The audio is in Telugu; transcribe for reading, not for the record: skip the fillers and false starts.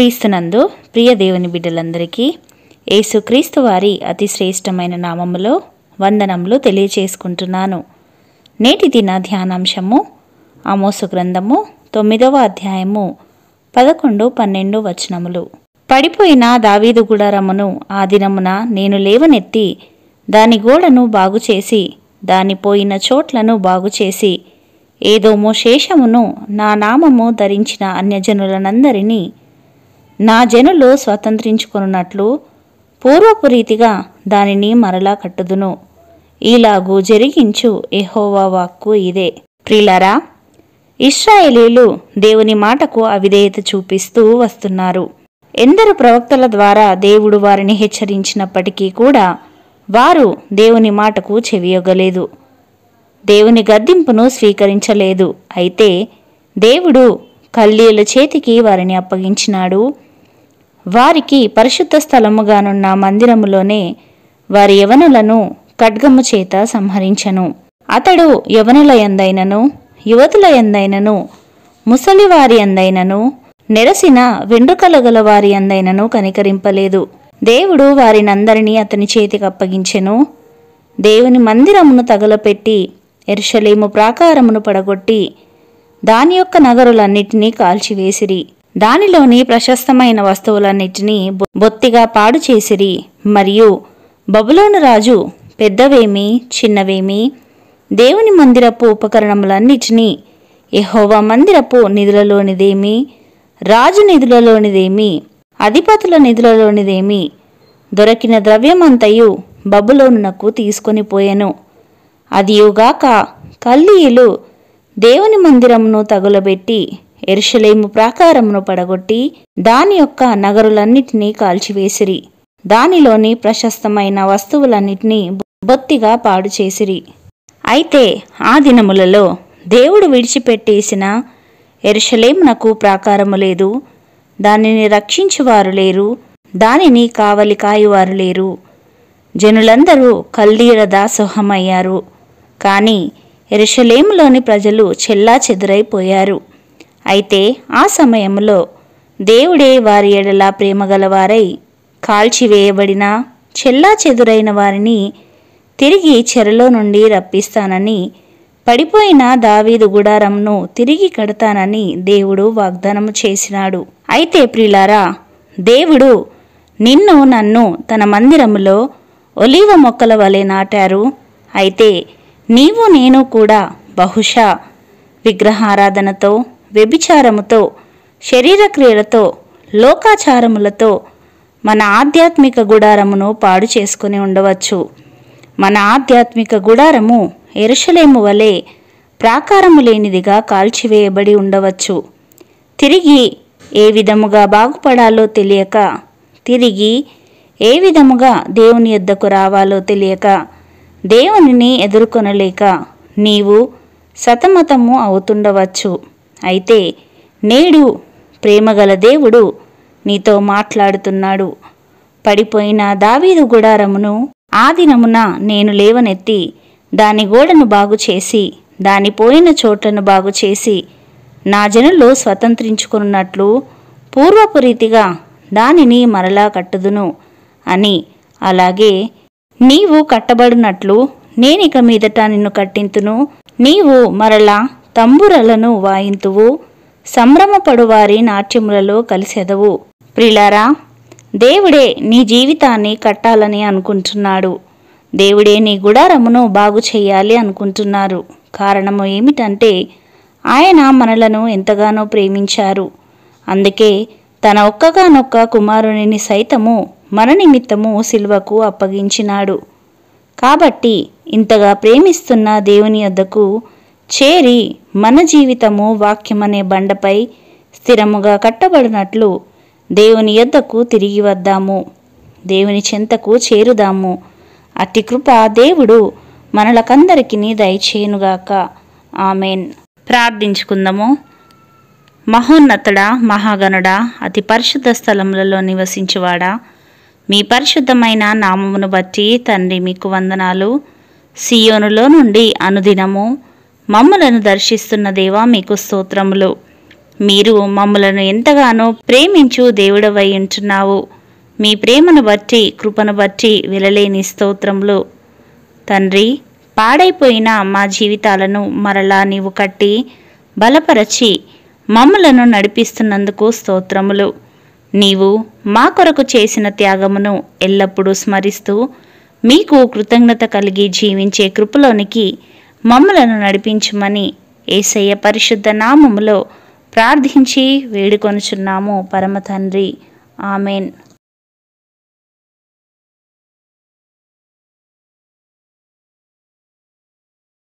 క్రీస్తునందు ప్రియ దేవుని బిడ్డలందరికీ యేసుక్రీస్తు వారి అతి శ్రేష్టమైన నామములో వందనములు తెలియచేసుకుంటున్నాను. నేటి దిన ధ్యానాంశము ఆమోసు గ్రంథము 9వ అధ్యాయము 11-12 వచనములు. పడిపోయిన దావీదు గుడారమును ఆ దినమున నేను లేవనెత్తి దాని గోడను బాగుచేసి దాని పోయిన చోట్లను బాగుచేసి ఏదోమో శేషమును నా నామము ధరించిన అన్యజనులనందరినీ నా జనులు స్వతంత్రించుకొనున్నట్లు పూర్వపు రీతిగా దానిని మరలా కట్టుదును. ఇలాగూ జరిగించు యెహోవా వాక్కు ఇదే. ప్రియులారా, ఇశ్రాయేలీయులు దేవుని మాటకు అవిధేయత చూపిస్తూ వస్తున్నారు. ఎందరు ప్రవక్తల ద్వారా దేవుడు వారిని హెచ్చరించినప్పటికీ కూడా వారు దేవుని మాటకు చెవియొగ్గలేదు, దేవుని గద్దింపును స్వీకరించలేదు. అయితే దేవుడు కల్దీయుల చేతికి వారిని అప్పగించినాడు. వారికి పరిశుద్ధ స్థలముగానున్న మందిరములోనే వారి యవనులను ఖడ్గము చేత సంహరించెను. అతడు యవనుల యందైనను యువతుల యందైనను ముసలివారి యందైనను నెరసిన వెండ్రుకల గల వారి యందైనను కనికరింపలేదు. దేవుడు వారినందరినీ అతని చేతికి అప్పగించెను. దేవుని మందిరమును తగలపెట్టి యెరూషలేము ప్రాకారమును పడగొట్టి దాని యొక్క నగరులన్నిటినీ కాల్చివేసిరి. దానిలోని ప్రశస్తమైన వస్తువులన్నిటినీ బొత్తిగా పాడు చేసిరి. మరియు బబులోను రాజు పెద్దవేమి చిన్నవేమి దేవుని మందిరపు ఉపకరణములన్నిటినీ, యెహోవా మందిరపు నిధులలోనిదేమి, రాజు నిధులలోనిదేమి, అధిపతుల నిధులలోనిదేమి దొరికిన ద్రవ్యమంతయు బబులోనునకు తీసుకొని పోయెను. అదియుగాక కల్దీయులు దేవుని మందిరమును తగులబెట్టి యెరూషలేము ప్రాకారమును పడగొట్టి దాని యొక్క నగరులన్నిటినీ కాల్చివేసిరి. దానిలోని ప్రశస్తమైన వస్తువులన్నిటినీ బొత్తిగా పాడు చేసిరి. అయితే ఆ దినములలో దేవుడు విడిచిపెట్టేసిన యెరూషలేమునకు ప్రాకారము లేదు, దానిని రక్షించువారు లేరు, దానిని కావలి కాయువారు లేరు. జనులందరూ కల్దీయుల దాసోహమయ్యారు. కానీ యెరూషలేములోని ప్రజలు చెల్లా చెదురైపోయారు. అయితే ఆ సమయంలో దేవుడే వారి ఎడల ప్రేమగలవారై కాల్చివేయబడిన చెల్లా చెదురైన వారిని తిరిగి చెరలో నుండి రప్పిస్తానని, పడిపోయిన దావీదు గుడారంను తిరిగి కడతానని దేవుడు వాగ్దానము చేసినాడు. అయితే ప్రియులారా, దేవుడు నిన్ను నన్ను తన మందిరములో ఒలీవ మొక్కల వలె నాటారు. అయితే నీవు నేను కూడా బహుశా విగ్రహారాధనతో, వ్యభిచారముతో, శరీర క్రియలతో, లోకాచారములతో మన ఆధ్యాత్మిక గుడారమును పాడు చేసుకుని ఉండవచ్చు. మన ఆధ్యాత్మిక గుడారము యెరూషలేము వలె ప్రాకారము లేనిదిగా కాల్చివేయబడి ఉండవచ్చు. తిరిగి ఏ విధముగా బాగుపడాలో తెలియక, తిరిగి ఏ విధముగా దేవుని యొద్దకు రావాలో తెలియక, దేవునిని ఎదుర్కొనలేక నీవు సతమతము అవుతుండవచ్చు. అయితే నేడు ప్రేమగల దేవుడు నీతో మాట్లాడుతున్నాడు. పడిపోయిన దావీదు గుడారమును ఆ దినమున నేను లేవనెత్తి దాని గోడను బాగుచేసి దాని పోయిన చోట్లను బాగుచేసి నా జనులు స్వతంత్రించుకున్నట్లు పూర్వపు రీతిగా దానిని మరలా కట్టుదును అని, అలాగే నీవు కట్టబడినట్లు నేనిక మీదట నిన్ను కట్టింతును. నీవు మరలా తంబురలను వాయింతువు, సంభ్రమపడు వారి నాట్యములలో కలిసెదవు. ప్రియులారా, దేవుడే నీ జీవితాన్ని కట్టాలని అనుకుంటున్నాడు. దేవుడే నీ గుడారమును బాగు చేయాలి అనుకుంటున్నారు. కారణము ఏమిటంటే ఆయన మనలను ఎంతగానో ప్రేమించారు. అందుకే తన ఒక్కగానొక్క కుమారునిని సైతము మన నిమిత్తము సిలువకు అప్పగించినాడు. కాబట్టి ఇంతగా ప్రేమిస్తున్న దేవుని యొద్దకు చేరి మన జీవితము వాక్యమనే బండపై స్థిరముగా కట్టబడినట్లు దేవుని యొద్దకు తిరిగి వద్దాము, దేవుని చెంతకు చేరుదాము. అట్టి కృప దేవుడు మనలకందరికీ దయచేయునుగాక. ఆమెన్. ప్రార్థించుకుందాము. మహోన్నతుడా, మహాగణుడా, అతి పరిశుద్ధ స్థలములలో నివసించువాడా, మీ పరిశుద్ధమైన నామమును బట్టి తండ్రి మీకు వందనాలు. సియోనులో నుండి అనుదినము మమ్మలను దర్శిస్తున్న దేవా మీకు స్తోత్రములు. మీరు మమ్మలను ఎంతగానో ప్రేమించు దేవుడవై ఉంటున్నావు. మీ ప్రేమను బట్టి, కృపను బట్టి వెలలేని స్తోత్రములు. తండ్రి, పాడైపోయిన మా జీవితాలను మరలా నీవు కట్టి బలపరచి మమ్మలను నడిపిస్తున్నందుకు స్తోత్రములు. నీవు మా కొరకు చేసిన త్యాగమును ఎల్లప్పుడూ స్మరిస్తూ మీకు కృతజ్ఞత కలిగి జీవించే కృపలోనికి మమ్మలను నడిపించుమని యేసయ్య పరిశుద్ధ నామములో ప్రార్థించి వేడుకొనుచున్నాము పరమ తండ్రి. ఆమెన్.